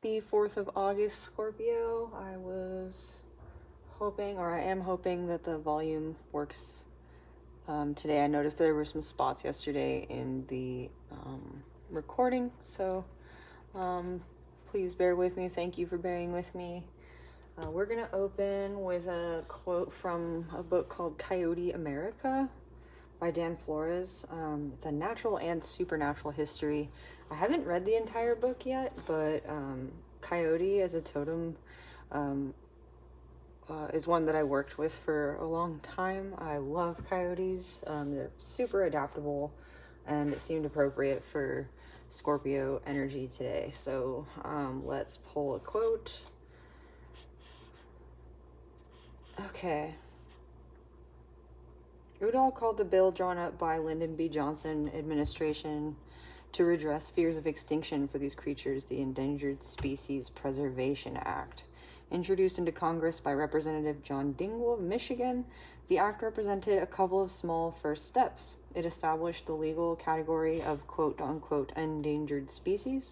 Happy 4th of August, Scorpio. I am hoping that the volume works today. I noticed there were some spots yesterday in the recording, so please bear with me. Thank you for bearing with me. We're going to open with a quote from a book called Coyote America by Dan Flores. It's a natural and supernatural history. I haven't read the entire book yet, but coyote as a totem is one that I worked with for a long time. I love coyotes. They're super adaptable, and it seemed appropriate for Scorpio energy today. So let's pull a quote. Okay. Udall called the bill drawn up by Lyndon B. Johnson administration to redress fears of extinction for these creatures the Endangered Species Preservation Act. Introduced into Congress by Representative John Dingell of Michigan, the act represented a couple of small first steps. It established the legal category of quote-unquote endangered species,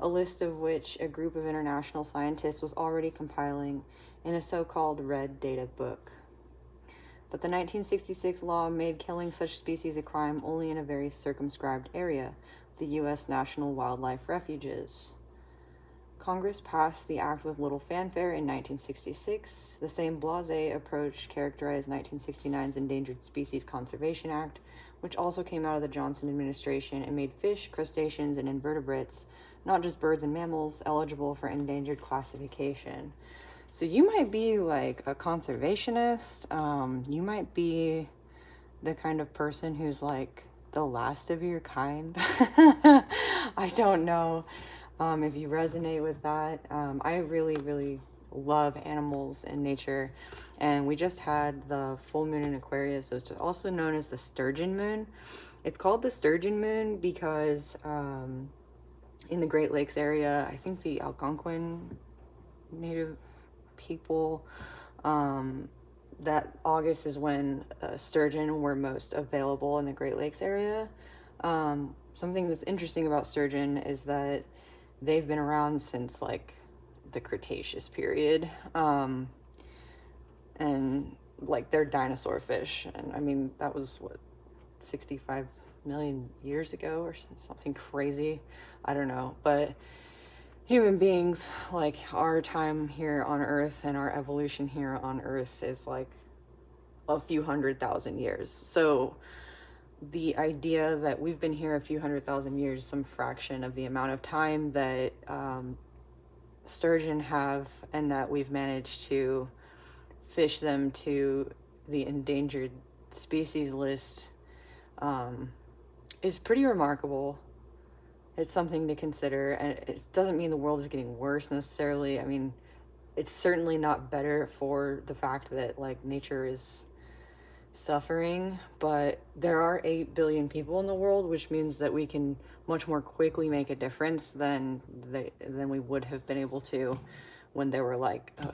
a list of which a group of international scientists was already compiling in a so-called red data book. But the 1966 law made killing such species a crime only in a very circumscribed area, the U.S. National Wildlife Refuges. Congress passed the act with little fanfare in 1966. The same blasé approach characterized 1969's Endangered Species Conservation Act, which also came out of the Johnson administration and made fish, crustaceans, and invertebrates, not just birds and mammals, eligible for endangered classification. So you might be like a conservationist. You might be the kind of person who's like the last of your kind. I don't know if you resonate with that. I really, really love animals and nature. And we just had the full moon in Aquarius. It's also known as the sturgeon moon. It's called the sturgeon moon because in the Great Lakes area, I think the Algonquin Native people, that August is when sturgeon were most available in the Great Lakes area. Something that's interesting about sturgeon is that they've been around since like the Cretaceous period, and like they're dinosaur fish, and I mean that was what 65 million years ago or something crazy. I don't know, but human beings, like our time here on Earth and our evolution here on Earth is like a few 100,000 years. So the idea that we've been here a few 100,000 years, some fraction of the amount of time that sturgeon have, and that we've managed to fish them to the endangered species list, is pretty remarkable. It's something to consider, and it doesn't mean the world is getting worse necessarily. I mean, it's certainly not better for the fact that like nature is suffering, but there are 8 billion people in the world, which means that we can much more quickly make a difference than we would have been able to when there were like, I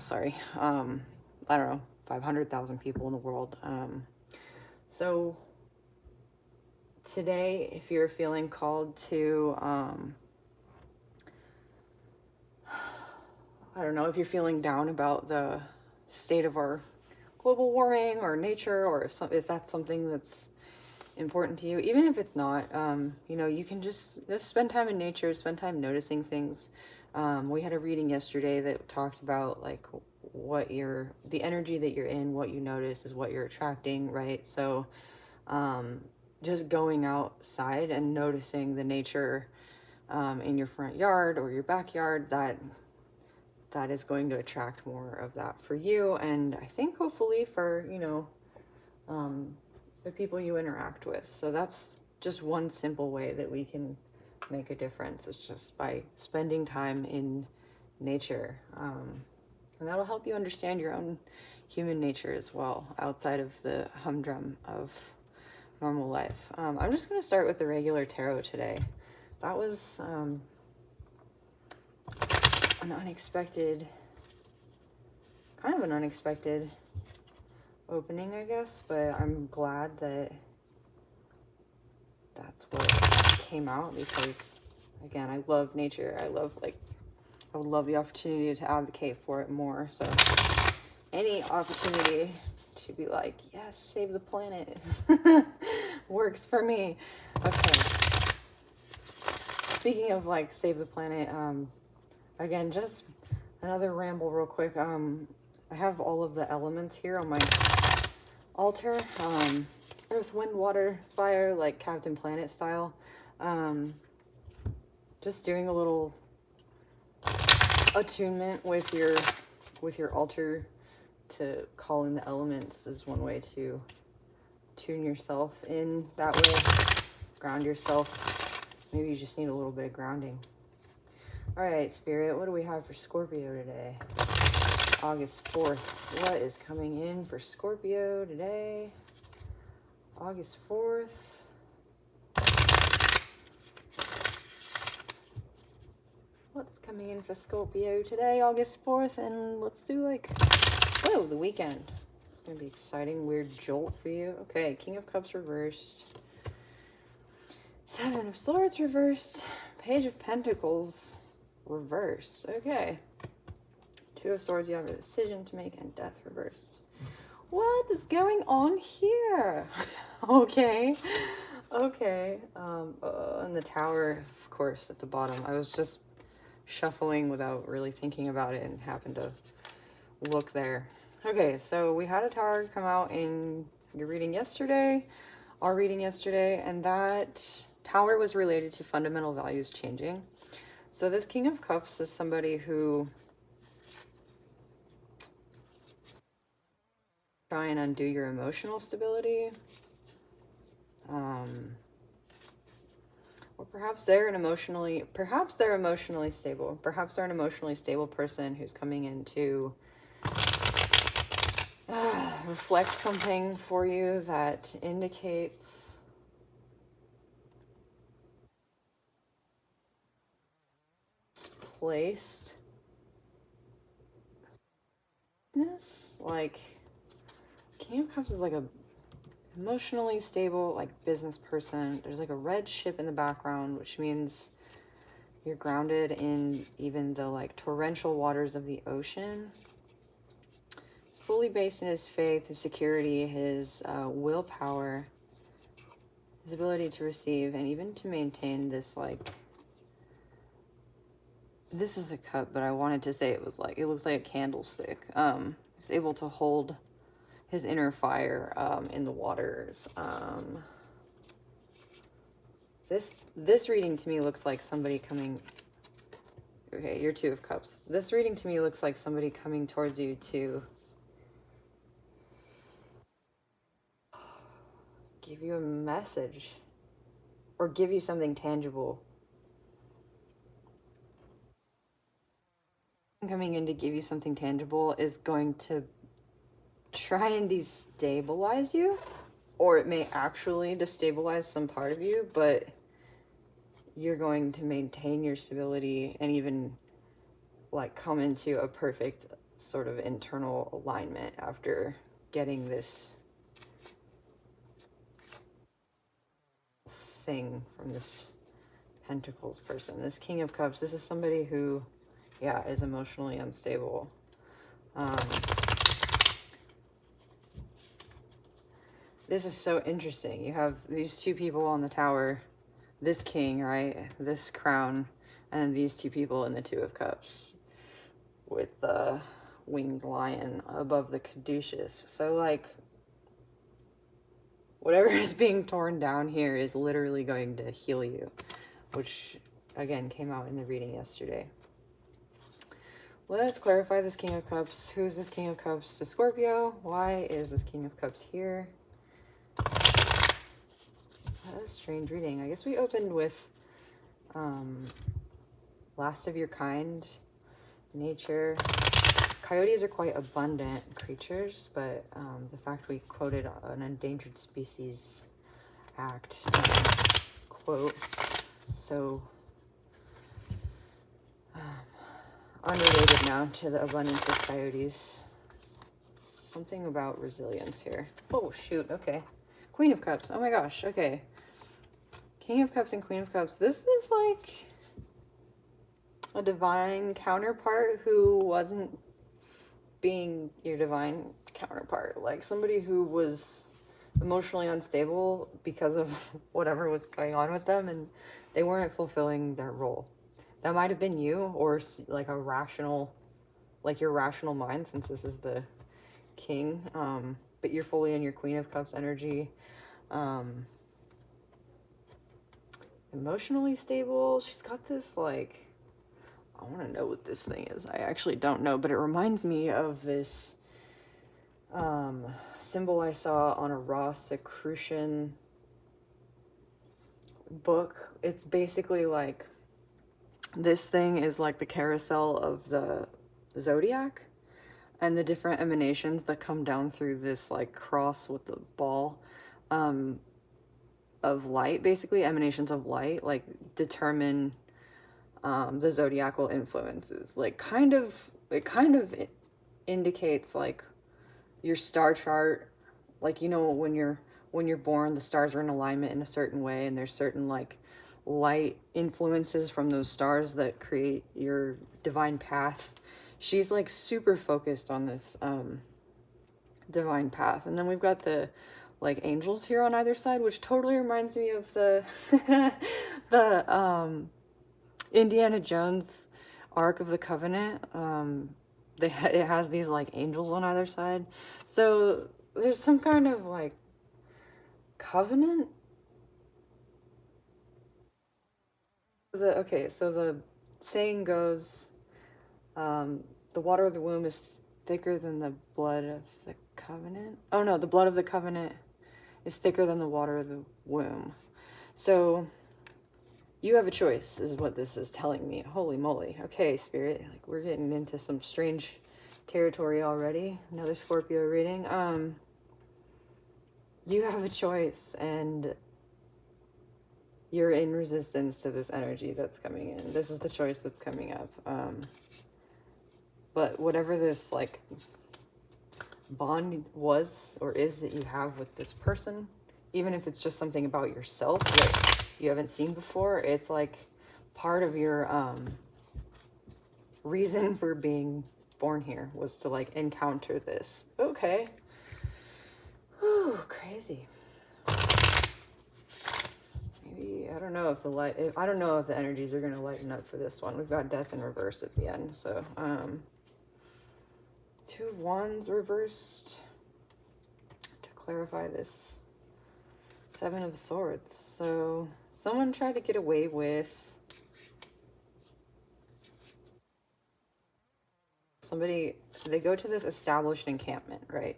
don't know, 500,000 people in the world. So today, if you're feeling called to, I don't know, if you're feeling down about the state of our global warming or nature, or if that's something that's important to you, even if it's not, you can just spend time in nature, spend time noticing things. We had a reading yesterday that talked about like the energy that you're in, what you notice is what you're attracting, right? So, just going outside and noticing the nature in your front yard or your backyard, that is going to attract more of that for you, and I think hopefully for the people you interact with. So that's just one simple way that we can make a difference. It's just by spending time in nature, and that'll help you understand your own human nature as well, outside of the humdrum of normal life. I'm just going to start with the regular tarot today. That was an unexpected opening, I guess, but I'm glad that that's what came out, because again, I love nature. I love like I would love the opportunity to advocate for it more. So any opportunity to be like, yes, save the planet works for me. Okay. Speaking of like save the planet, again, just another ramble real quick. I have all of the elements here on my altar. Earth, wind, water, fire, like Captain Planet style. Just doing a little attunement with your altar to call in the elements is one way to tune yourself in that way. Ground yourself. Maybe you just need a little bit of grounding. All right, Spirit, what do we have for Scorpio today? August 4th. What is coming in for Scorpio today? August 4th. What's coming in for Scorpio today, August 4th? And let's do like, oh, the weekend. It's going to be exciting. Weird jolt for you. Okay, King of Cups reversed. Seven of Swords reversed. Page of Pentacles reversed. Okay. Two of Swords, you have a decision to make, and Death reversed. What is going on here? Okay. Okay. And the Tower, of course, at the bottom. I was just shuffling without really thinking about it and happened to look there. Okay, so we had a Tower come out in your reading yesterday, our reading yesterday, and that Tower was related to fundamental values changing. So this King of Cups is somebody who try and undo your emotional stability. Or perhaps they're emotionally stable. Perhaps they're an emotionally stable person who's coming in to reflect something for you that indicates placed. Like, King of Cups is like a emotionally stable, like, business person. There's like a red ship in the background, which means you're grounded in even the like torrential waters of the ocean. He's fully based in his faith, his security, his willpower, his ability to receive, and even to maintain this, like, this is a cup, but I wanted to say it was like, it looks like a candlestick. He's able to hold his inner fire in the waters. This reading to me looks like somebody coming. Okay, you're Two of Cups. This reading to me looks like somebody coming towards you to give you a message or give you something tangible. Coming in to give you something tangible is going to try and destabilize you, or it may actually destabilize some part of you, but you're going to maintain your stability and even like come into a perfect sort of internal alignment after getting this thing from this Pentacles person. This King of Cups, this is somebody who, yeah, is emotionally unstable. This is so interesting. You have these two people on the Tower, this king, right? This crown, and these two people in the Two of Cups with the winged lion above the caduceus. So, like, whatever is being torn down here is literally going to heal you, which, again, came out in the reading yesterday. Let's clarify this King of Cups. Who's this King of Cups to Scorpio? Why is this King of Cups here? That is a strange reading. I guess we opened with last of your kind, nature. Coyotes are quite abundant creatures, but the fact we quoted an Endangered Species Act quote, so unrelated now to the abundance of coyotes. Something about resilience here. Oh, shoot. Okay. Queen of Cups. Oh my gosh. Okay. King of Cups and Queen of Cups. This is like a divine counterpart who wasn't being your divine counterpart, like somebody who was emotionally unstable because of whatever was going on with them, and they weren't fulfilling their role. That might have been you, or like a rational, like your rational mind, since this is the king, but you're fully in your Queen of Cups energy. Emotionally stable. She's got this, like, I want to know what this thing is. I actually don't know, but it reminds me of this symbol I saw on a Rosicrucian book. It's basically like, this thing is like the carousel of the zodiac, and the different emanations that come down through this like cross with the ball of light, basically emanations of light, like determine the zodiacal influences. Like it kind of indicates like your star chart, like, you know, when you're born, the stars are in alignment in a certain way, and there's certain like light influences from those stars that create your divine path. She's like super focused on this divine path. And then we've got the like angels here on either side, which totally reminds me of the the Indiana Jones Ark of the Covenant. It has these like angels on either side. So there's some kind of like covenant. So the saying goes, the water of the womb is thicker than the blood of the covenant. Oh no, the blood of the covenant is thicker than the water of the womb. So you have a choice, is what this is telling me. Holy moly. Okay, Spirit, like we're getting into some strange territory already. Another Scorpio reading. You have a choice, and you're in resistance to this energy that's coming in. This is the choice that's coming up. But whatever this like bond was or is that you have with this person, even if it's just something about yourself that you haven't seen before, it's like part of your reason for being born here was to like encounter this. Okay. Whew, crazy. Maybe, I don't know if I don't know if the energies are going to lighten up for this one. We've got death in reverse at the end. So, Two of Wands reversed to clarify this. Seven of Swords. So someone tried to get away with somebody. They go to this established encampment, right?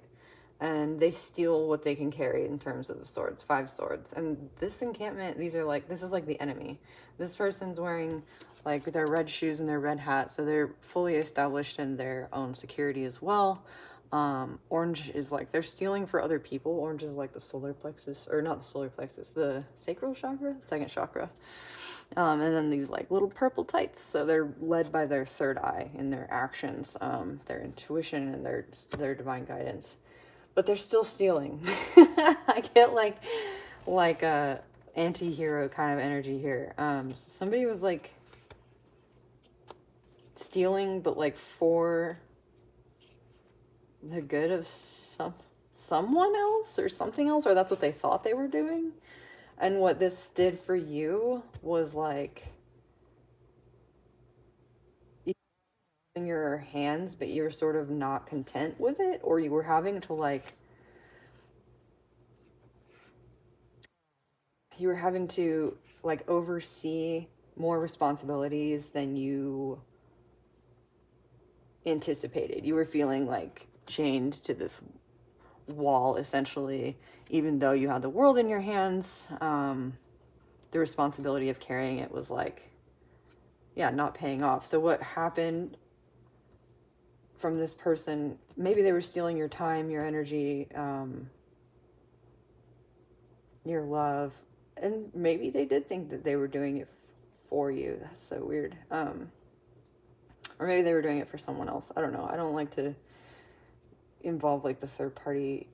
And they steal what they can carry in terms of the swords, 5 swords. And this encampment, this is like the enemy. This person's wearing like their red shoes and their red hat, so they're fully established in their own security as well. Orange is like they're stealing for other people. Orange is like the solar plexus, or not the solar plexus, the sacral chakra, second chakra. And then these like little purple tights, so they're led by their third eye in their actions, their intuition and their divine guidance. But they're still stealing. I get like a anti-hero kind of energy here. Somebody was like stealing, but like for the good of someone else or something else, or that's what they thought they were doing. And what this did for you was like in your hands, but you're sort of not content with it, or you were having to like oversee more responsibilities than you anticipated. You were feeling like chained to this wall essentially, even though you had the world in your hands. The responsibility of carrying it was like, yeah, not paying off. So what happened from this person, maybe they were stealing your time, your energy, your love, and maybe they did think that they were doing it for you. That's so weird. Or maybe they were doing it for someone else. I don't know. I don't like to involve like the third party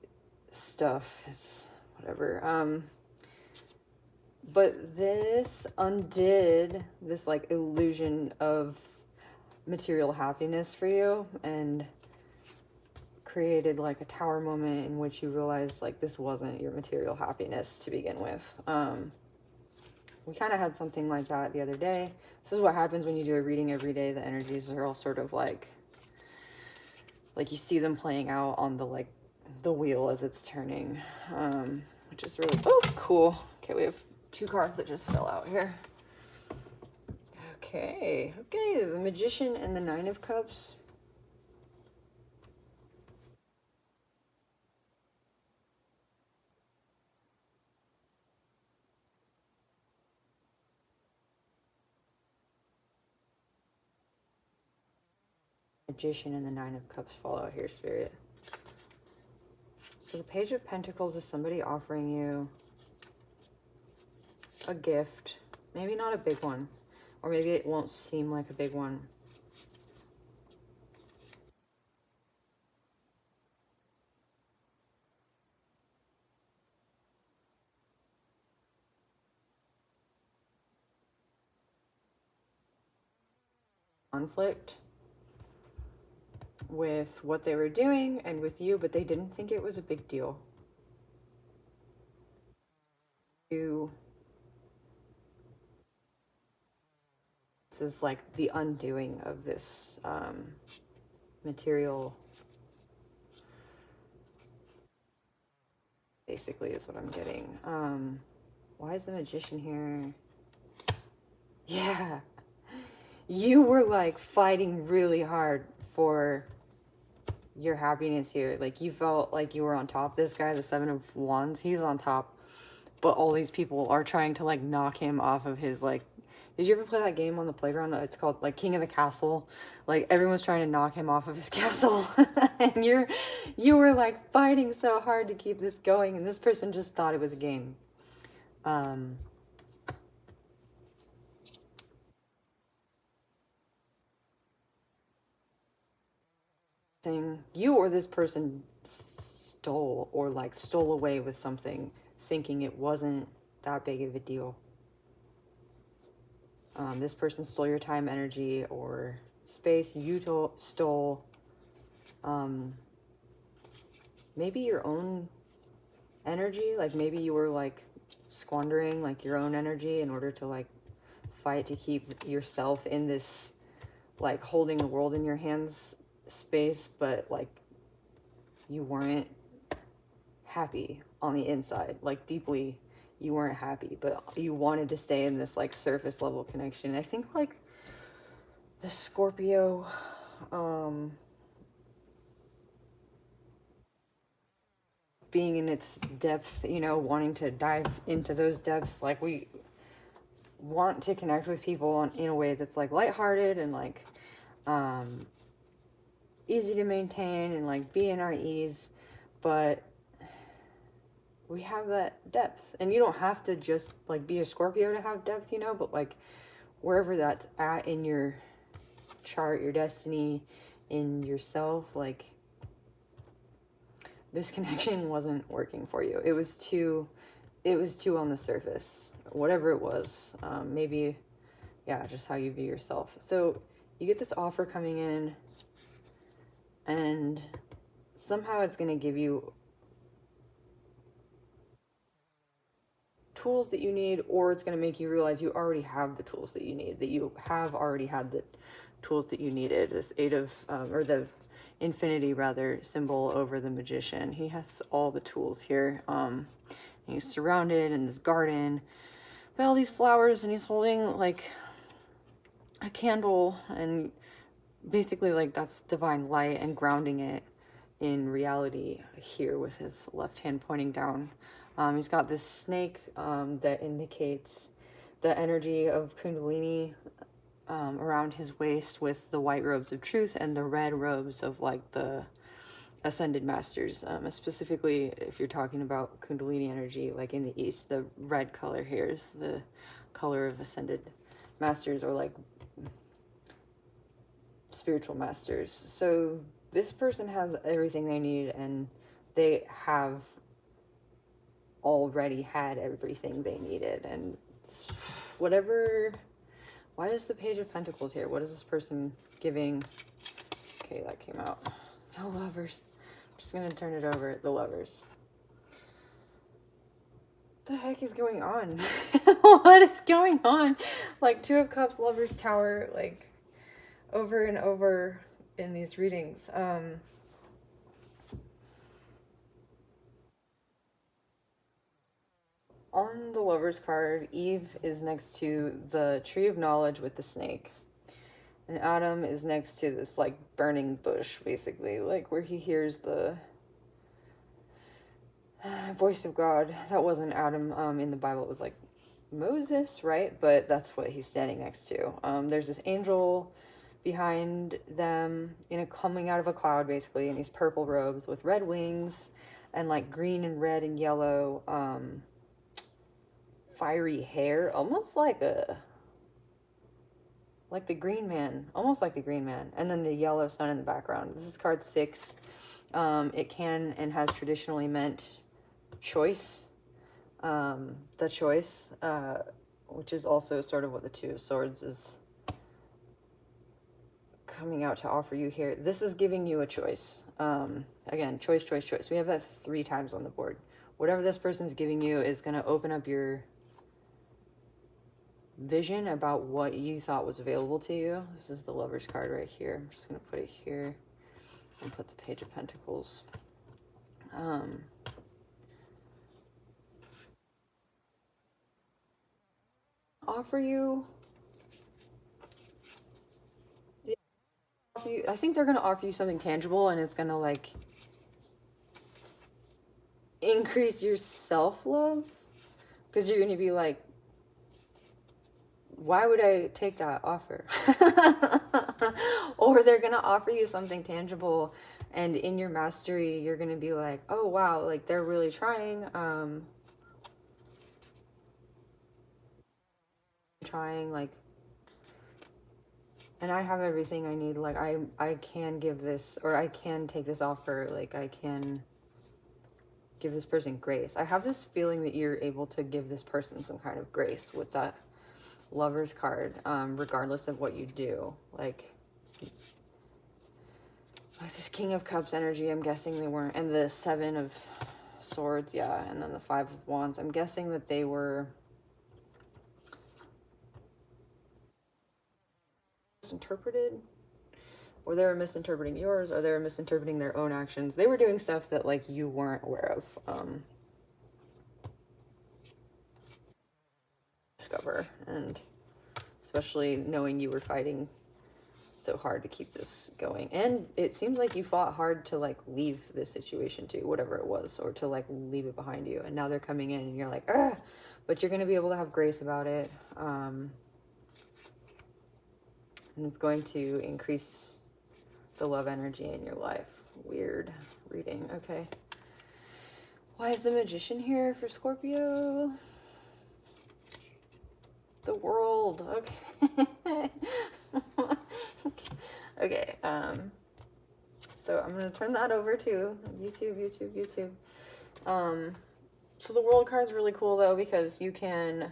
stuff. It's whatever. But this undid this like illusion of material happiness for you and created like a tower moment in which you realized like this wasn't your material happiness to begin with. We kind of had something like that the other day. This is what happens when you do a reading every day. The energies are all sort of like you see them playing out on the like the wheel as it's turning, which is really cool. Okay, we have 2 cards that just fell out here. Okay, the Magician and the 9 of Cups. Magician and the 9 of Cups fall out here, Spirit. So the Page of Pentacles is somebody offering you a gift. Maybe not a big one, or maybe it won't seem like a big one. Conflict with what they were doing and with you, but they didn't think it was a big deal. This is like the undoing of this material, basically, is what I'm getting. Why is the Magician here? Yeah. You were like fighting really hard for your happiness here. Like you felt like you were on top. This guy, the 7 of Wands, he's on top. But all these people are trying to like knock him off of his like... Did you ever play that game on the playground? It's called like King of the Castle. Like everyone's trying to knock him off of his castle. And you were like fighting so hard to keep this going. And this person just thought it was a game. You or this person stole away with something, thinking it wasn't that big of a deal. This person stole your time, energy, or space. You stole maybe your own energy. Like maybe you were like squandering like your own energy in order to like fight to keep yourself in this like holding the world in your hands space, but like you weren't happy on the inside. Like deeply you weren't happy, but you wanted to stay in this like surface level connection. I think like the Scorpio being in its depth, you know, wanting to dive into those depths, like we want to connect with people in a way that's like lighthearted and like easy to maintain and like be in our ease, but we have that depth. And you don't have to just like be a Scorpio to have depth, you know, but like wherever that's at in your chart, your destiny, in yourself, like this connection wasn't working for you. It was too on the surface, whatever it was. Maybe, yeah, just how you view yourself. So you get this offer coming in, and somehow it's going to give you tools that you need, or it's going to make you realize you already have the tools that you need, that you have already had the tools that you needed. This 8 of, or the infinity rather, symbol over the Magician. He has all the tools here. He's surrounded in this garden by all these flowers, and he's holding like a candle, and basically like that's divine light, and grounding it in reality here with his left hand pointing down. He's got this snake that indicates the energy of Kundalini around his waist, with the white robes of truth and the red robes of like the ascended masters. Specifically, if you're talking about Kundalini energy, like in the East, the red color here is the color of ascended masters, or like spiritual masters. So this person has everything they need, and they have already had everything they needed. And whatever, why is the Page of Pentacles here? What is this person giving? Okay, that came out. The Lovers. I'm just gonna turn it over. The Lovers. What the heck is going on? What is going on? Like, Two of Cups, Lovers, Tower, like over and over in these readings. On the Lovers card, Eve is next to the Tree of Knowledge with the snake. And Adam is next to this, like, burning bush, basically. Like, where he hears the voice of God. That wasn't Adam. In the Bible, it was, like, Moses, right? But that's what he's standing next to. There's this angel behind them, coming out of a cloud, basically, in these purple robes with red wings and, like, green and red and yellow, fiery hair, almost like the Green Man, almost like the Green Man, and then the yellow sun in the background. This is card 6. It can and has traditionally meant choice, the choice, which is also sort of what the Two of Swords is coming out to offer you here. This is giving you a choice. Again, choice, choice, choice. We have that 3 times on the board. Whatever this person's giving you is going to open up your vision about what you thought was available to you. This is the Lovers card right here. I'm just going to put it here and put the Page of Pentacles. Offer you, I think they're going to offer you something tangible, and it's going to, like, increase your self-love, because you're going to be like, why would I take that offer? Or they're going to offer you something tangible, and in your mastery, you're going to be like, oh, wow, like, they're really trying, like, and I have everything I need. Like, I can give this, or I can take this offer. Like, I can give this person grace. I have this feeling that you're able to give this person some kind of grace with that Lovers card, regardless of what you do. Like this King of Cups energy, I'm guessing they weren't, and the 7 of Swords, yeah, and then the 5 of Wands. I'm guessing that they were misinterpreted, or they were misinterpreting yours, or they were misinterpreting their own actions. They were doing stuff that, like, you weren't aware of. Discover, and especially knowing you were fighting so hard to keep this going, and it seems like you fought hard to, like, leave this situation too, whatever it was, or to, like, leave it behind you, and now they're coming in and you're like, ah, but you're going to be able to have grace about it, and it's going to increase the love energy in your life. Weird reading. Okay, why is the Magician here for Scorpio? The World. Okay. Okay, so I'm gonna turn that over to YouTube. So the World card is really cool, though, because you can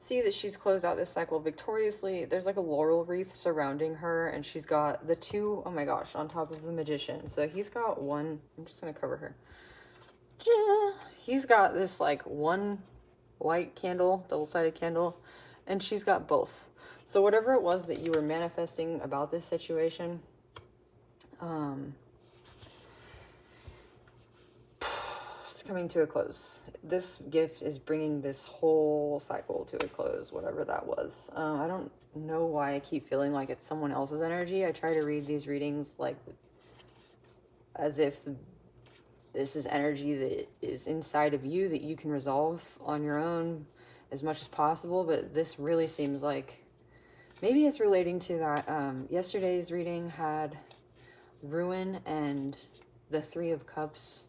see that she's closed out this cycle victoriously. There's, like, a laurel wreath surrounding her, and she's got the 2, oh my gosh, on top of the Magician. So he's got one, I'm just gonna cover her. He's got this, like, one light candle, double-sided candle, and she's got both. So whatever it was that you were manifesting about this situation, it's coming to a close. This gift is bringing this whole cycle to a close, whatever that was. I don't know why I keep feeling like it's someone else's energy. I try to read these readings, like, as if this is energy that is inside of you that you can resolve on your own as much as possible, but this really seems like maybe it's relating to that. Yesterday's reading had Ruin and the 3 of Cups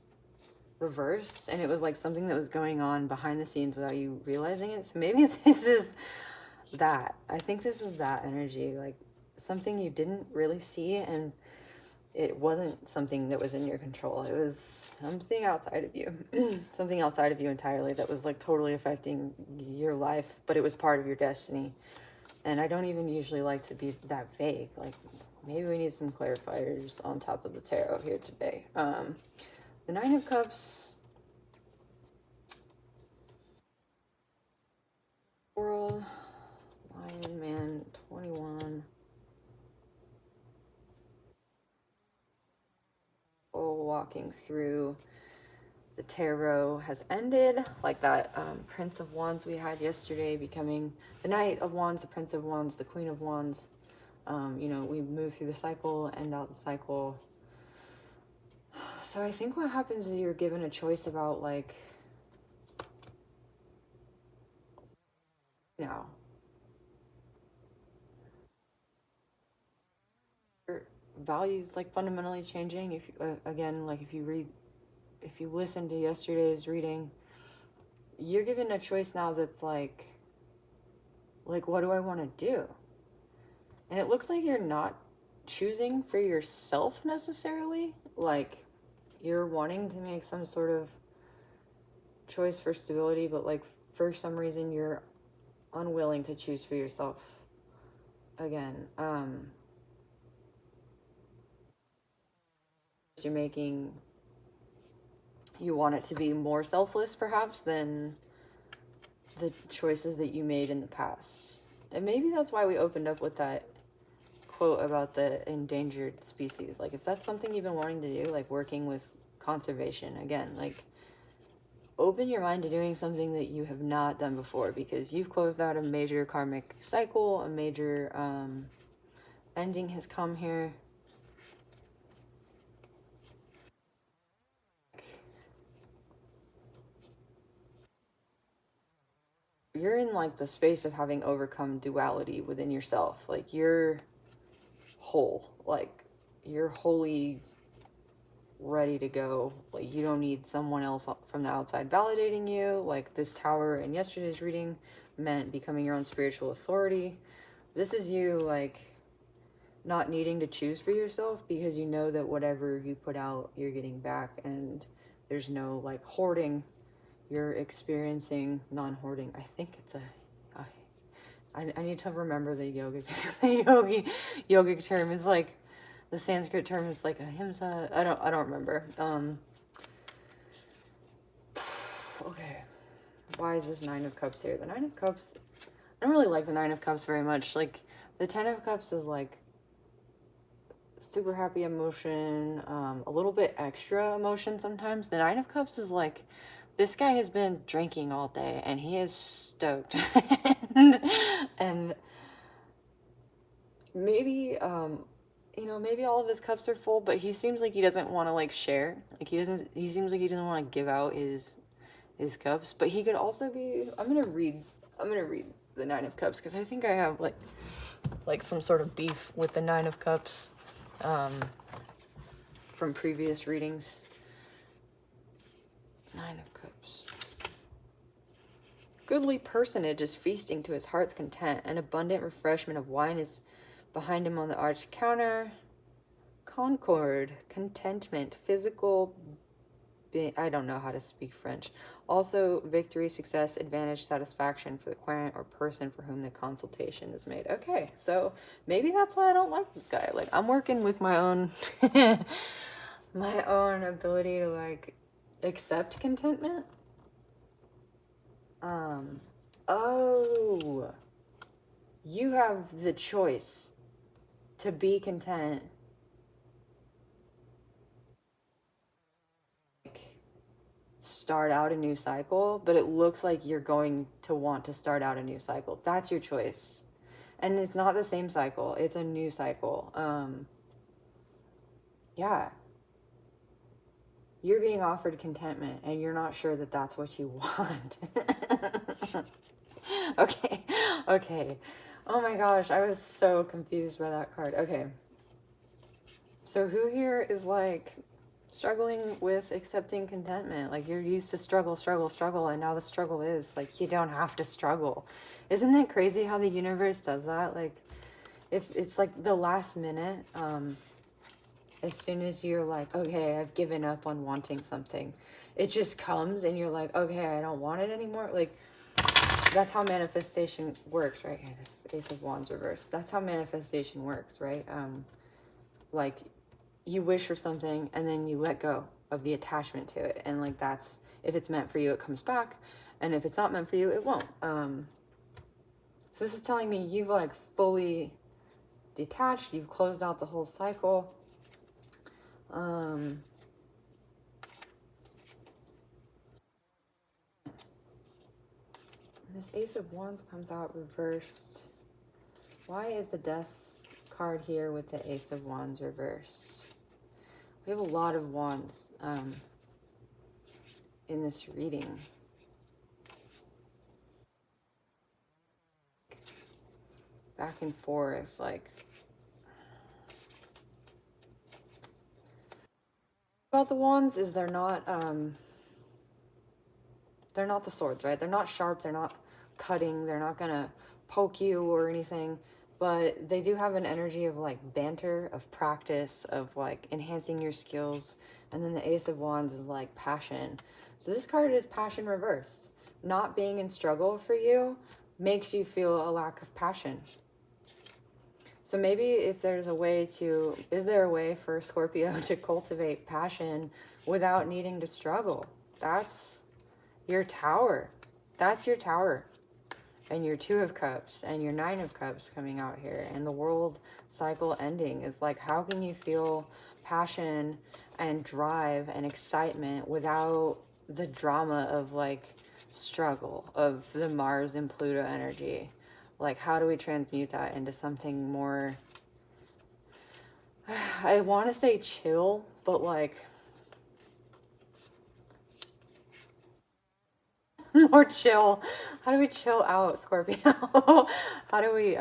reversed, and it was like something that was going on behind the scenes without you realizing it. So maybe this is that. I think this is that energy, like something you didn't really see, and it wasn't something that was in your control. It was something outside of you, something outside of you entirely that was like totally affecting your life, but it was part of your destiny. And I don't even usually like to be that vague. Like, maybe we need some clarifiers on top of the tarot here today. The Nine of Cups, World, Lion, Man, 21. Walking through the tarot has ended, like that Prince of Wands we had yesterday becoming the Knight of Wands, the Prince of Wands, the Queen of Wands. You know, we move through the cycle, end out the cycle. So I think what happens is you're given a choice about, like, now your values like fundamentally changing. If again, like if you listen to yesterday's reading, you're given a choice now that's like what do I want to do? And it looks like you're not choosing for yourself necessarily. Like, you're wanting to make some sort of choice for stability, but like for some reason you're unwilling to choose for yourself again. You're making, you want it to be more selfless perhaps than the choices that you made in the past. And maybe that's why we opened up with that quote about the endangered species. Like, if that's something you've been wanting to do, like working with conservation, again, like, open your mind to doing something that you have not done before, because you've closed out a major karmic cycle, a major ending has come here. You're in like the space of having overcome duality within yourself. Like, you're whole, like you're wholly ready to go. Like, you don't need someone else from the outside validating you. Like, this tower in yesterday's reading meant becoming your own spiritual authority. This is you, like, not needing to choose for yourself, because you know that whatever you put out, you're getting back, and there's no like hoarding. You're experiencing non-hoarding. I think it's I need to remember the yogic term. Is like the Sanskrit term is like ahimsa. I don't remember. Okay. Why is this Nine of Cups here? The Nine of Cups, I don't really like the Nine of Cups very much. Like, the Ten of Cups is like super happy emotion, a little bit extra emotion sometimes. The Nine of Cups is like, this guy has been drinking all day and he is stoked. and maybe, you know, maybe all of his cups are full, but he seems like he doesn't want to like share. Like, he seems like he doesn't want to give out his cups, but he could also be, I'm going to read the Nine of Cups, because I think I have like some sort of beef with the Nine of Cups, from previous readings. Nine of Cups. Goodly personage is feasting to his heart's content. An abundant refreshment of wine is behind him on the arched counter. Concord, contentment, physical, I don't know how to speak French. Also, victory, success, advantage, satisfaction for the querent or person for whom the consultation is made. Okay, so maybe that's why I don't like this guy. Like, I'm working with my own my own ability to like accept contentment. Oh, you have the choice to be content. Start out a new cycle, but it looks like you're going to want to start out a new cycle. That's your choice. And it's not the same cycle, it's a new cycle. Yeah. You're being offered contentment and you're not sure that that's what you want. Okay. Oh my gosh, I was so confused by that card. Okay. So who here is like struggling with accepting contentment? Like, you're used to struggle, and now the struggle is like, you don't have to struggle. Isn't that crazy how the universe does that? Like, if it's like the last minute, As soon as you're like, okay, I've given up on wanting something, it just comes and you're like, okay, I don't want it anymore. Like, that's how manifestation works, right? Here, this Ace of Wands reversed. That's how manifestation works, right? Like, you wish for something and then you let go of the attachment to it. And like, that's, if it's meant for you, it comes back. And if it's not meant for you, it won't. So this is telling me you've like fully detached. You've closed out the whole cycle. This Ace of Wands comes out reversed. Why is the Death card here with the Ace of Wands reversed? We have a lot of wands in this reading. Back and forth, like, about the wands is they're not the swords, right? They're not sharp, they're not cutting, they're not gonna poke you or anything, but they do have an energy of like banter, of practice, of like enhancing your skills. And then the Ace of Wands is like passion. So this card is passion reversed. Not being in struggle for you makes you feel a lack of passion. So maybe if there's a way to, is there a way for Scorpio to cultivate passion without needing to struggle? That's your tower. That's your tower. And your Two of Cups and your Nine of Cups coming out here. And the world cycle ending is like, how can you feel passion and drive and excitement without the drama of like struggle, of the Mars and Pluto energy? Like, how do we transmute that into something more, I want to say chill, but like more chill. How do we chill out, Scorpio? How do we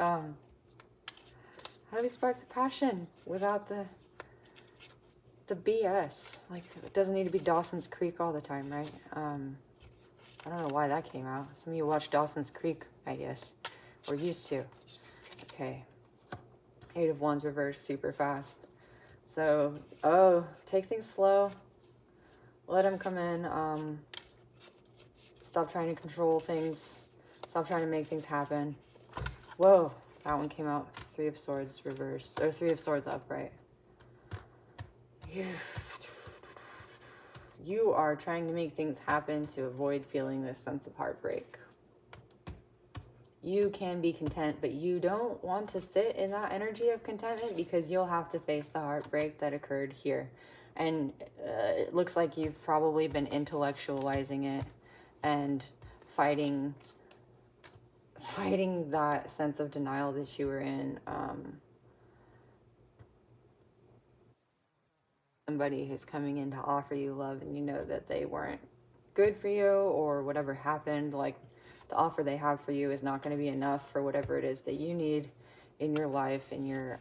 spark the passion without the BS? Like, it doesn't need to be Dawson's Creek all the time, right? I don't know why that came out. Some of you watch Dawson's Creek, I guess, or used to. Okay. Eight of Wands reversed super fast. So, take things slow. Let him come in. Stop trying to control things. Stop trying to make things happen. Whoa, that one came out. Three of Swords reversed, or Three of Swords upright. You are trying to make things happen to avoid feeling this sense of heartbreak. You can be content, but you don't want to sit in that energy of contentment because you'll have to face the heartbreak that occurred here. And it looks like you've probably been intellectualizing it and fighting that sense of denial that you were in. Somebody who's coming in to offer you love and you know that they weren't good for you, or whatever happened, like the offer they have for you is not going to be enough for whatever it is that you need in your life, in your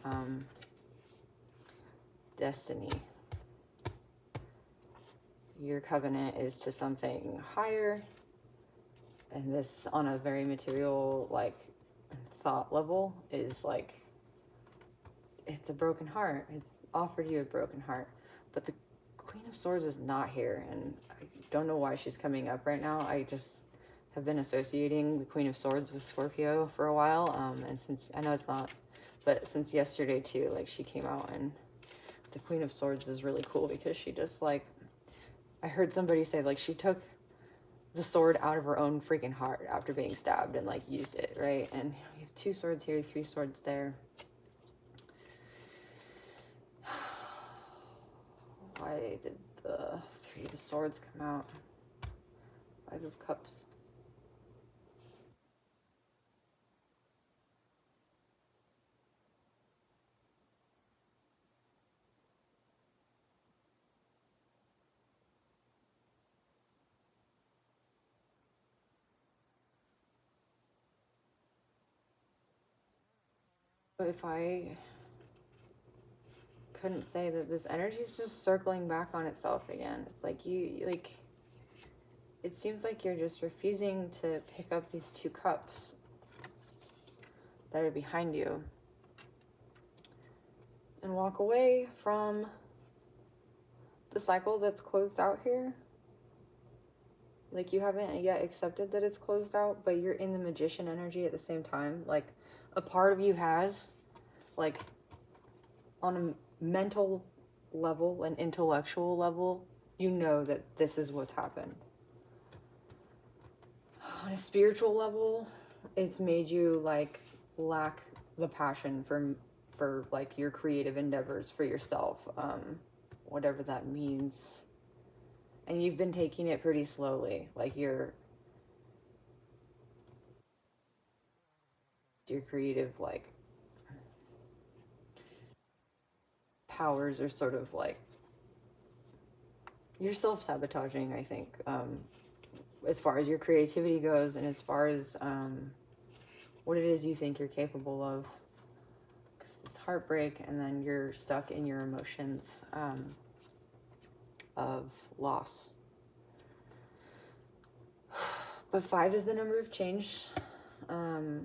destiny. Your covenant is to something higher, and this, on a very material, like, thought level, is like, it's a broken heart. It's offered you a broken heart. But the Queen of Swords is not here, and I don't know why she's coming up right now. I just have been associating the Queen of Swords with Scorpio for a while, and since, I know it's not, but since yesterday too, like, she came out, and the Queen of Swords is really cool because she just, like, I heard somebody say, like, she took the sword out of her own freaking heart after being stabbed and, like, used it, right? And we have two swords here, three swords there. Why did the Three of Swords come out? Five of Cups. If I couldn't say that this energy is just circling back on itself again. It's like it seems like you're just refusing to pick up these two cups that are behind you and walk away from the cycle that's closed out here. Like, you haven't yet accepted that it's closed out, but you're in the magician energy at the same time. Like, a part of you has, like, on a mental level, an intellectual level, you know that this is what's happened. On a spiritual level, it's made you, like, lack the passion for like, your creative endeavors for yourself, whatever that means. And you've been taking it pretty slowly. Like, your creative, like, powers are sort of like, you're self-sabotaging, I think, as far as your creativity goes, and as far as what it is you think you're capable of. Because it's heartbreak, and then you're stuck in your emotions of loss. But 5 is the number of change. I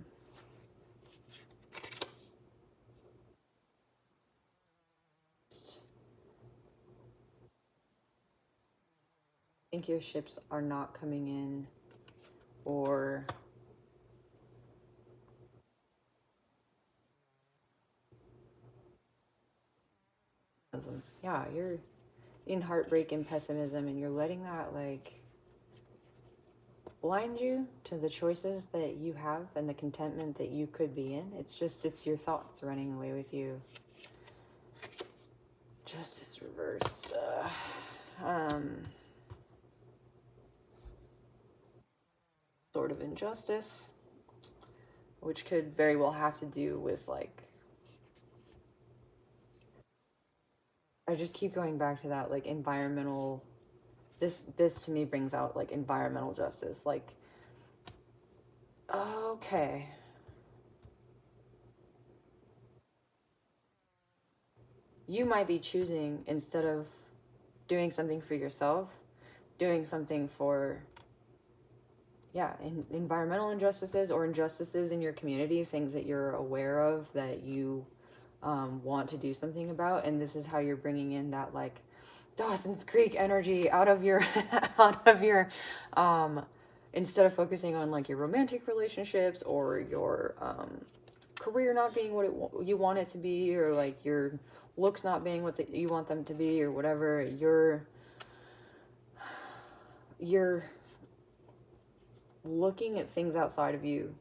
think your ships are not coming in, or yeah, you're in heartbreak and pessimism, and you're letting that, like, blind you to the choices that you have and the contentment that you could be in. It's your thoughts running away with you. Justice reversed. Sort of injustice, which could very well have to do with, like, I just keep going back to that, like, environmental. This to me brings out, like, environmental justice. Like, okay, you might be choosing, instead of doing something for yourself, doing something for, yeah, environmental injustices or injustices in your community, things that you're aware of that you want to do something about. And this is how you're bringing in that, like, Dawson's Creek energy out of your instead of focusing on, like, your romantic relationships or your career not being what you want it to be, or, like, your looks not being what you want them to be, or whatever. You're looking at things outside of you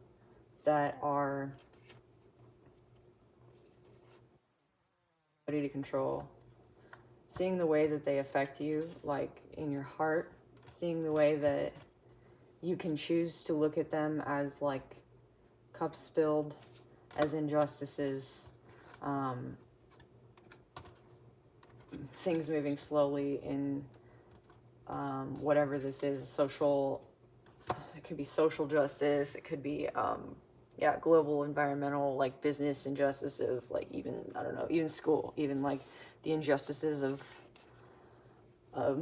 that are ready to control, seeing the way that they affect you, like, in your heart, seeing the way that you can choose to look at them as, like, cups spilled, as injustices, things moving slowly in whatever this is, social. It could be social justice. It could be, global environmental, like, business injustices, like, even, I don't know, even school, even, like, the injustices of, I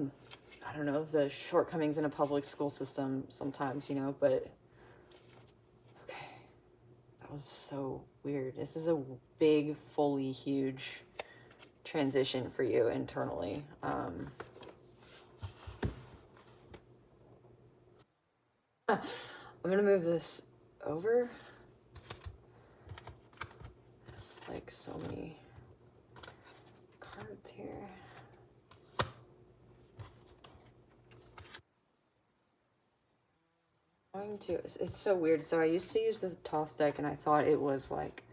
don't know, the shortcomings in a public school system sometimes, but, okay, that was so weird. This is a big, fully huge transition for you internally. I'm gonna move this over. There's, like, so many cards here. It's so weird. So I used to use the Toth deck, and I thought it was, like,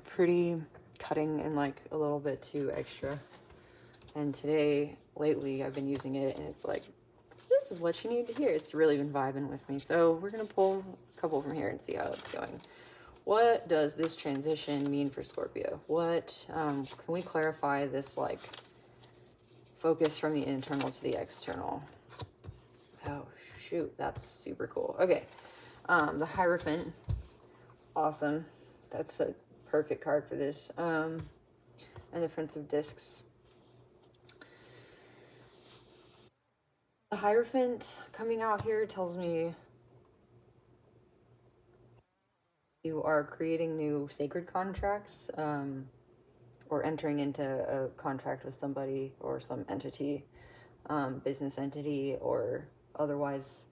pretty cutting and, like, a little bit too extra. And lately, I've been using it, and it's like, this is what you need to hear. It's really been vibing with me. So we're gonna pull a couple from here and see how it's going. What does this transition mean for Scorpio? What can we clarify this, like, focus from the internal to the external? Oh shoot, that's super cool. Okay, the Hierophant, awesome. That's a perfect card for this. And the Prince of Discs. The Hierophant coming out here tells me you are creating new sacred contracts. or entering into a contract with somebody or some entity, business entity, or otherwise.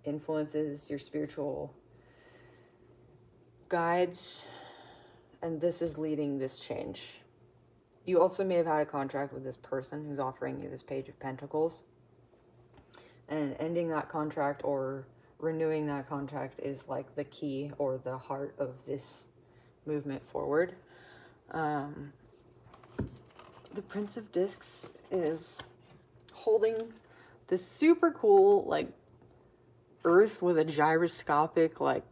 Influences, your spiritual guides, and this is leading this change. You also may have had a contract with this person who's offering you this Page of Pentacles, and ending that contract or renewing that contract is like the key or the heart of this movement forward. The Prince of Discs is holding this super cool like earth with a gyroscopic like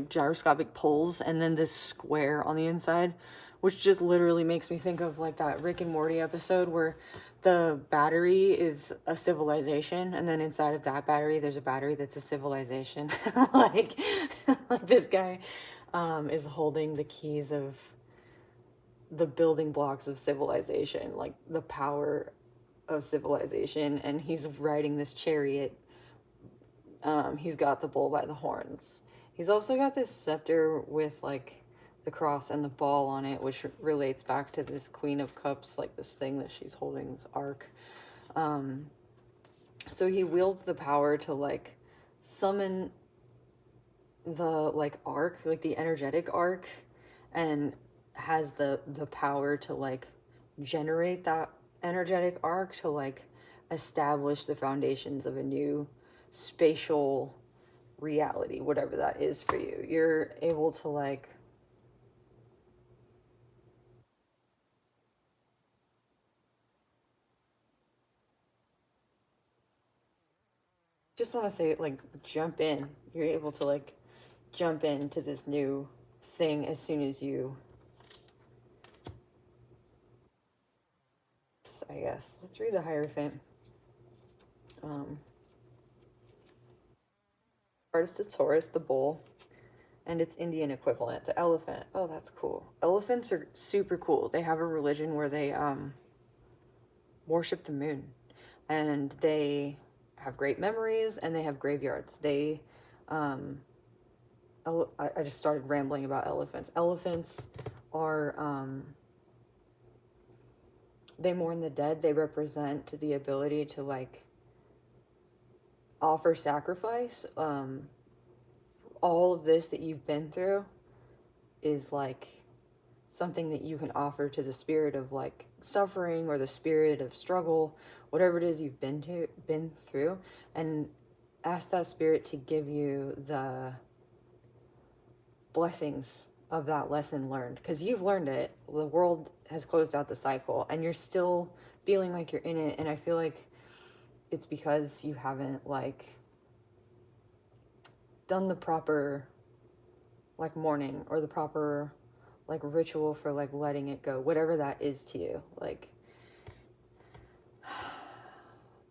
gyroscopic poles, and then this square on the inside, which just literally makes me think of like that Rick and Morty episode where the battery is a civilization, and then inside of that battery there's a battery that's a civilization. like this guy is holding the keys of the building blocks of civilization, like the power of civilization, and he's riding this chariot. He's got the bull by the horns. He's also got this scepter with like the cross and the ball on it, which relates back to this Queen of Cups, like this thing that she's holding, this arc. So he wields the power to like summon the like arc, like the energetic arc, and has the power to like generate that energetic arc to like establish the foundations of a new spatial reality, whatever that is for you. You're able to like just want to say like jump in. You're able to like jump into this new thing as soon as you, I guess. Let's read the Hierophant. Artist of Taurus, the bull, and its Indian equivalent, the elephant. Oh, that's cool. Elephants are super cool. They have a religion where they worship the moon, and they have great memories, and they have graveyards. They I just started rambling about elephants. Elephants are they mourn the dead. They represent the ability to like offer sacrifice. All of this that you've been through is like something that you can offer to the spirit of like suffering or the spirit of struggle, whatever it is you've been through, and ask that spirit to give you the blessings of that lesson learned, because you've learned it. The world has closed out the cycle and you're still feeling like you're in it, and I feel like it's because you haven't like done the proper like mourning or the proper like ritual for like letting it go, whatever that is to you. Like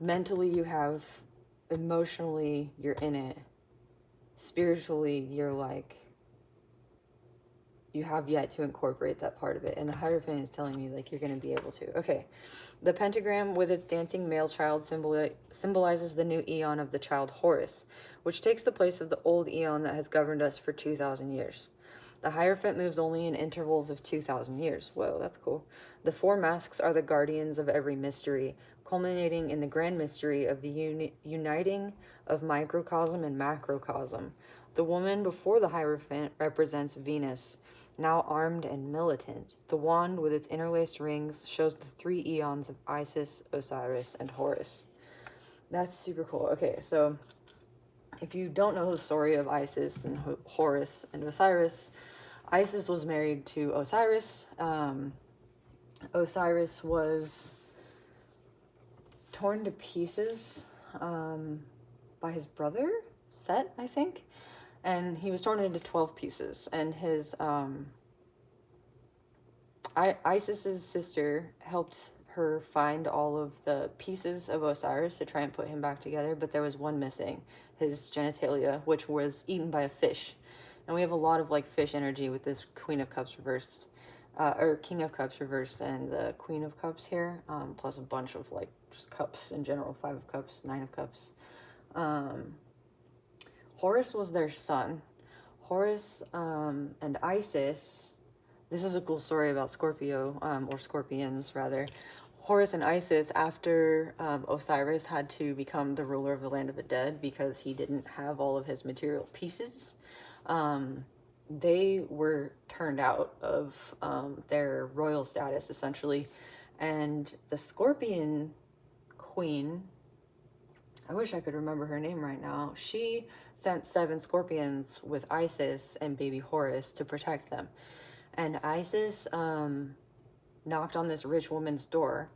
mentally you have, emotionally you're in it, spiritually you're like you have yet to incorporate that part of it, and the Hierophant is telling me like you're going to be able to. Okay, the pentagram with its dancing male child symbolizes the new eon of the child Horus, which takes the place of the old eon that has governed us for 2,000 years. The Hierophant moves only in intervals of 2,000 years. Whoa, that's cool. The four masks are the guardians of every mystery, culminating in the grand mystery of the uniting of microcosm and macrocosm. The woman before the Hierophant represents Venus, now armed and militant. The wand with its interlaced rings shows the 3 eons of Isis, Osiris, and Horus. That's super cool. Okay, so if you don't know the story of Isis and Horus and Osiris, Isis was married to Osiris. Osiris was torn to pieces by his brother, Set, I think. And he was torn into 12 pieces. And his Isis's sister helped her find all of the pieces of Osiris to try and put him back together, but there was one missing, his genitalia, which was eaten by a fish. And we have a lot of like fish energy with this Queen of Cups reversed, or King of Cups reversed, and the Queen of Cups here, plus a bunch of like just cups in general, 5 of Cups, 9 of Cups. Horus was their son. Horus and Isis, this is a cool story about Scorpio, or scorpions rather. Horus and Isis, after Osiris had to become the ruler of the land of the dead because he didn't have all of his material pieces, they were turned out of their royal status, essentially. And the Scorpion queen, I wish I could remember her name right now, she sent 7 scorpions with Isis and baby Horus to protect them. And Isis knocked on this rich woman's door,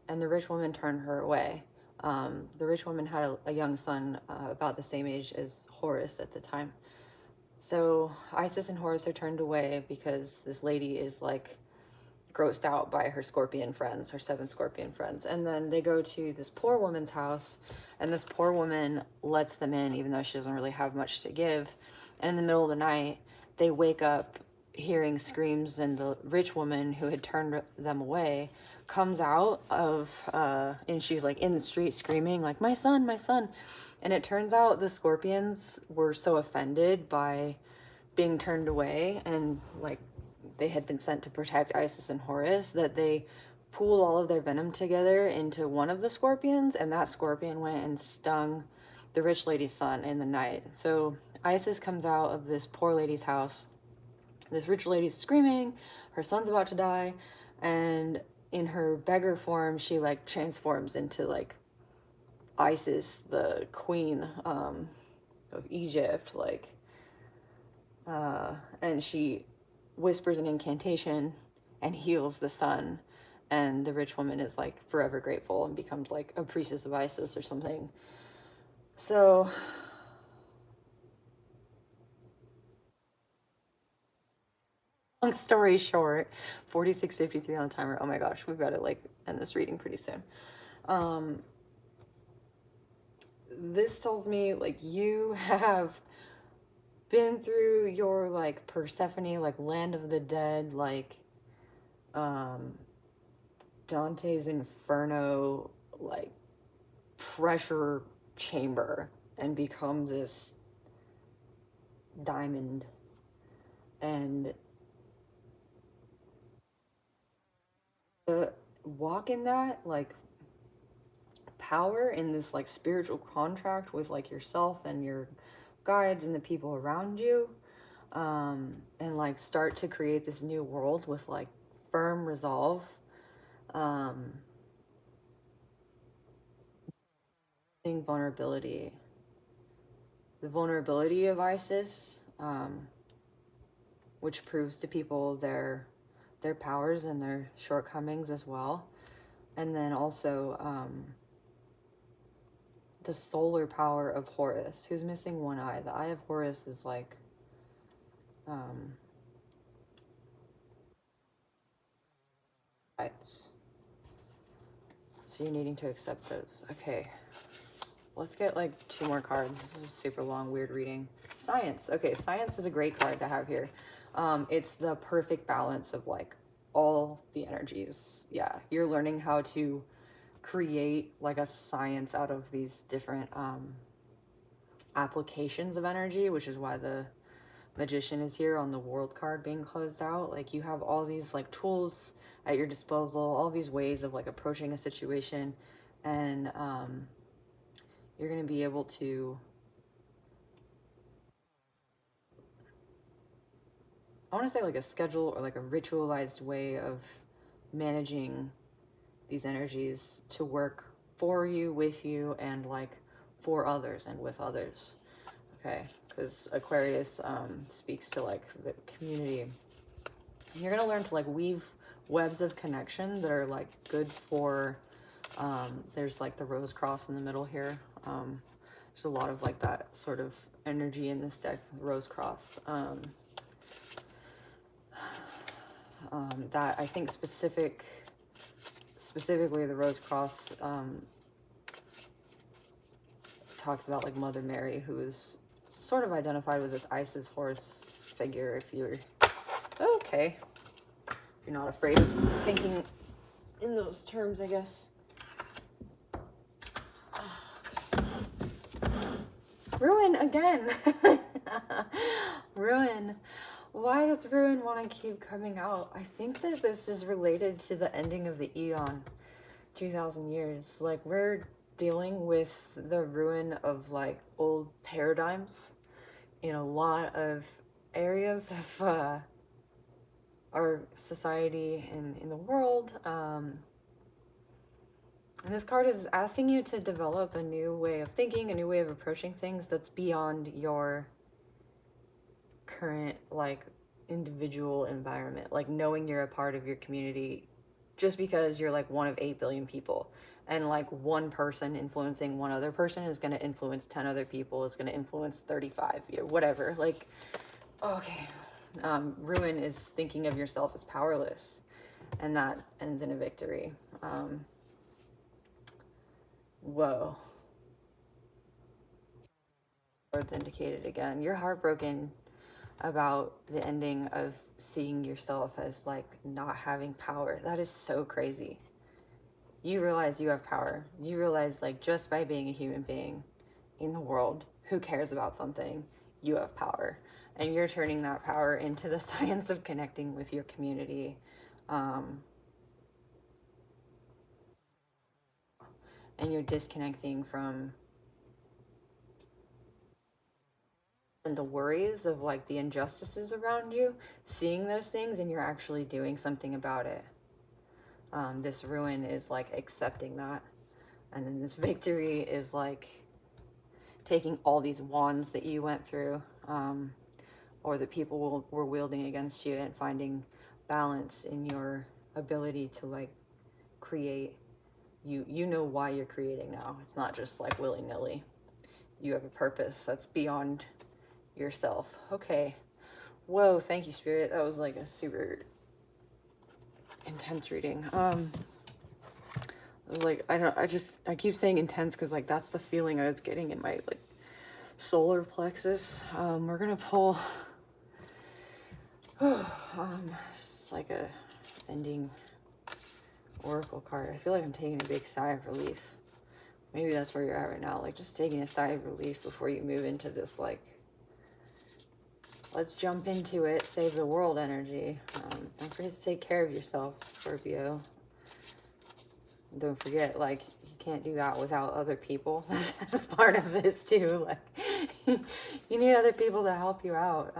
and the rich woman turned her away. The rich woman had a young son about the same age as Horus at the time. So Isis and Horus are turned away because this lady is like grossed out by her scorpion friends, her 7 scorpion friends. And then they go to this poor woman's house, and this poor woman lets them in even though she doesn't really have much to give. And in the middle of the night, they wake up hearing screams, and the rich woman who had turned them away comes out of and she's like in the street screaming like, my son, my son. And it turns out the scorpions were so offended by being turned away, and like they had been sent to protect Isis and Horus, that they pooled all of their venom together into one of the scorpions, and that scorpion went and stung the rich lady's son in the night. So Isis comes out of this poor lady's house. This rich lady's screaming, her son's about to die, and in her beggar form, she like transforms into like Isis, the queen of Egypt, like, and she whispers an incantation and heals the son, and the rich woman is like forever grateful and becomes like a priestess of Isis or something. So long story short, 46:53 on the timer. Oh my gosh, we've got to like end this reading pretty soon. This tells me like you have been through your like Persephone, like land of the dead, like Dante's Inferno, like pressure chamber, and become this diamond. And walk in that like power, in this like spiritual contract with like yourself and your guides and the people around you, and like start to create this new world with like firm resolve. Vulnerability, the vulnerability of Isis, which proves to people their powers and their shortcomings as well. And then also the solar power of Horus, who's missing one eye. The eye of Horus is like so you're needing to accept those. Okay, let's get like 2 more cards. This is a super long, weird reading. Science. Okay, science is a great card to have here. It's the perfect balance of like all the energies. Yeah, you're learning how to create like a science out of these different applications of energy, which is why the Magician is here on the World card being closed out. Like you have all these like tools at your disposal, all these ways of like approaching a situation, and you're going to be able to, I want to say like a schedule or like a ritualized way of managing these energies to work for you, with you, and like for others and with others. Okay, because Aquarius speaks to like the community. You're gonna learn to like weave webs of connection that are like good for, there's like the rose cross in the middle here. There's a lot of like that sort of energy in this deck, rose cross. That I think specifically the rose cross talks about like Mother Mary, who is sort of identified with this Isis Horus figure. If you're okay, if you're not afraid of thinking in those terms, I guess. Ruin again. Ruin. Why does ruin want to keep coming out? I think that this is related to the ending of the Eon, 2,000 years. Like, we're dealing with the ruin of like old paradigms in a lot of areas of our society and in the world. And this card is asking you to develop a new way of thinking, a new way of approaching things that's beyond your current, like, individual environment. Like, knowing you're a part of your community just because you're, like, one of 8 billion people. And, like, one person influencing one other person is going to influence 10 other people, is going to influence 35, whatever. Like, okay. Ruin is thinking of yourself as powerless. And that ends in a victory. Whoa. Words indicated again. You're heartbroken about the ending of seeing yourself as like not having power. That is so crazy. You realize you have power. You realize, like, just by being a human being in the world who cares about something, you have power. And you're turning that power into the science of connecting with your community. And you're disconnecting from the worries of like the injustices around you, seeing those things, and you're actually doing something about it. This ruin is like accepting that. And then this victory is like taking all these wands that you went through, or that people were wielding against you, and finding balance in your ability to like create. You know why you're creating now. It's not just like willy-nilly. You have a purpose that's beyond yourself. Okay. Whoa, thank you, Spirit. That was like a super intense reading. I was like, I keep saying intense because like that's the feeling I was getting in my like solar plexus. We're gonna pull just like a ending oracle card. I feel like I'm taking a big sigh of relief. Maybe that's where you're at right now, like just taking a sigh of relief before you move into this like, let's jump into it, save the world energy. Don't forget to take care of yourself, Scorpio. And don't forget, like, you can't do that without other people. That's part of this too. Like, you need other people to help you out.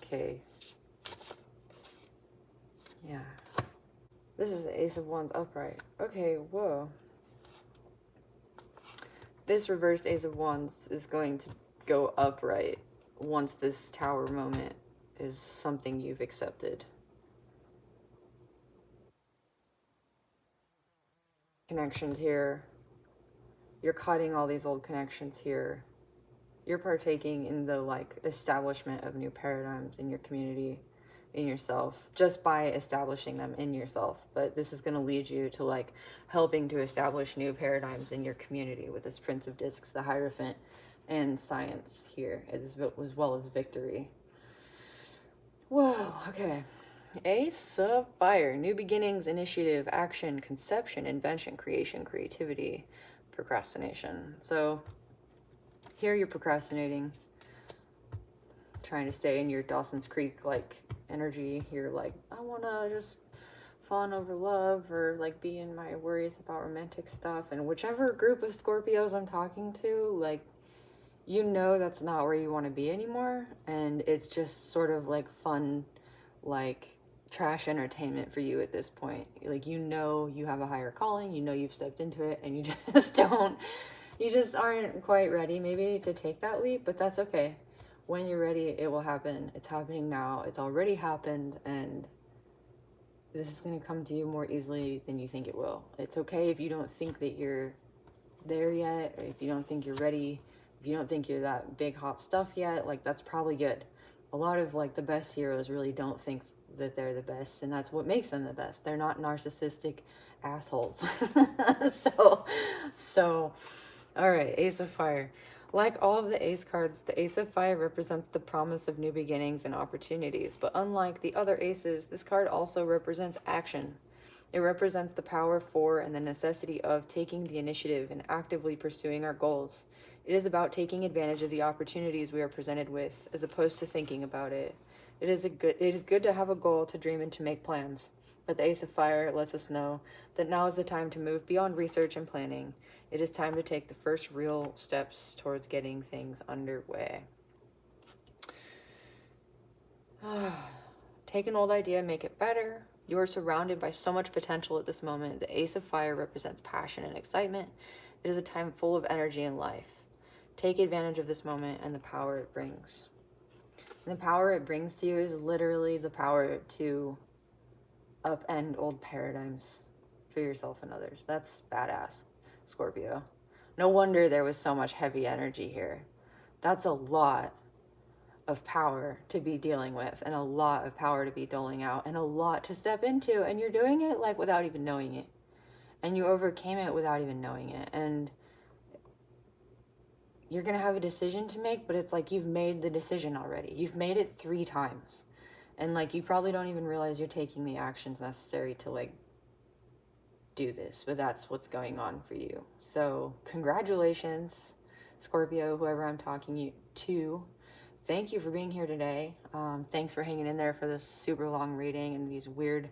Okay. Yeah. This is the Ace of Wands upright. Okay, whoa. This reversed Ace of Wands is going to go upright once this Tower moment is something you've accepted. Connections here. You're cutting all these old connections here. You're partaking in the like establishment of new paradigms in your community, in yourself, just by establishing them in yourself. But this is going to lead you to like helping to establish new paradigms in your community with this Prince of Discs, the Hierophant, and science here, as well as victory. Whoa, okay. Ace of Fire. New beginnings, initiative, action, conception, invention, creation, creativity, procrastination. So here you're procrastinating, trying to stay in your Dawson's Creek like energy. You're like, I want to just fawn over love, or like be in my worries about romantic stuff. And whichever group of Scorpios I'm talking to, like, you know that's not where you want to be anymore. And it's just sort of like fun, like trash entertainment for you at this point. Like, you know you have a higher calling, you know you've stepped into it, and you just aren't quite ready maybe to take that leap. But that's okay. When you're ready, it will happen. It's happening now. It's already happened, and this is going to come to you more easily than you think it will. It's okay if you don't think that you're there yet, or if you don't think you're ready, if you don't think you're that big hot stuff yet. Like, that's probably good. A lot of like the best heroes really don't think that they're the best, and that's what makes them the best. They're not narcissistic assholes. so all right, Ace of Fire. Like all of the Ace cards, the Ace of Fire represents the promise of new beginnings and opportunities. But unlike the other aces, this card also represents action. It represents the power for and the necessity of taking the initiative and actively pursuing our goals. It is about taking advantage of the opportunities we are presented with, as opposed to thinking about it. It is good to have a goal, to dream, and to make plans. But the Ace of Fire lets us know that now is the time to move beyond research and planning. It is time to take the first real steps towards getting things underway. Take an old idea, make it better. You are surrounded by so much potential at this moment. The Ace of Fire represents passion and excitement. It is a time full of energy and life. Take advantage of this moment and the power it brings. And the power it brings to you is literally the power to upend old paradigms for yourself and others. That's badass, Scorpio. No wonder there was so much heavy energy here. That's a lot of power to be dealing with, and a lot of power to be doling out, and a lot to step into, and you're doing it like without even knowing it, and you overcame it without even knowing it, and you're gonna have a decision to make, but it's like you've made the decision already. You've made it 3 times, and like you probably don't even realize you're taking the actions necessary to like do this, but that's what's going on for you. So congratulations, Scorpio, whoever I'm talking to. Thank you for being here today. Thanks for hanging in there for this super long reading and these weird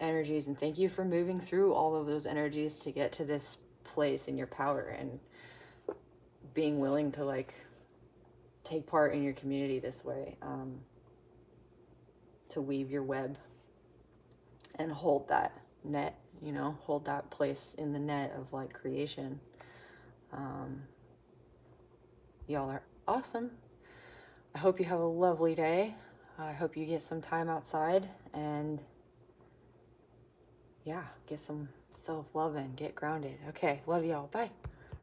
energies. And thank you for moving through all of those energies to get to this place in your power and being willing to like take part in your community this way, to weave your web and hold that net, you know, hold that place in the net of like creation. Y'all are awesome. I hope you have a lovely day. I hope you get some time outside and yeah, get some self-love and get grounded. Okay, love y'all. Bye.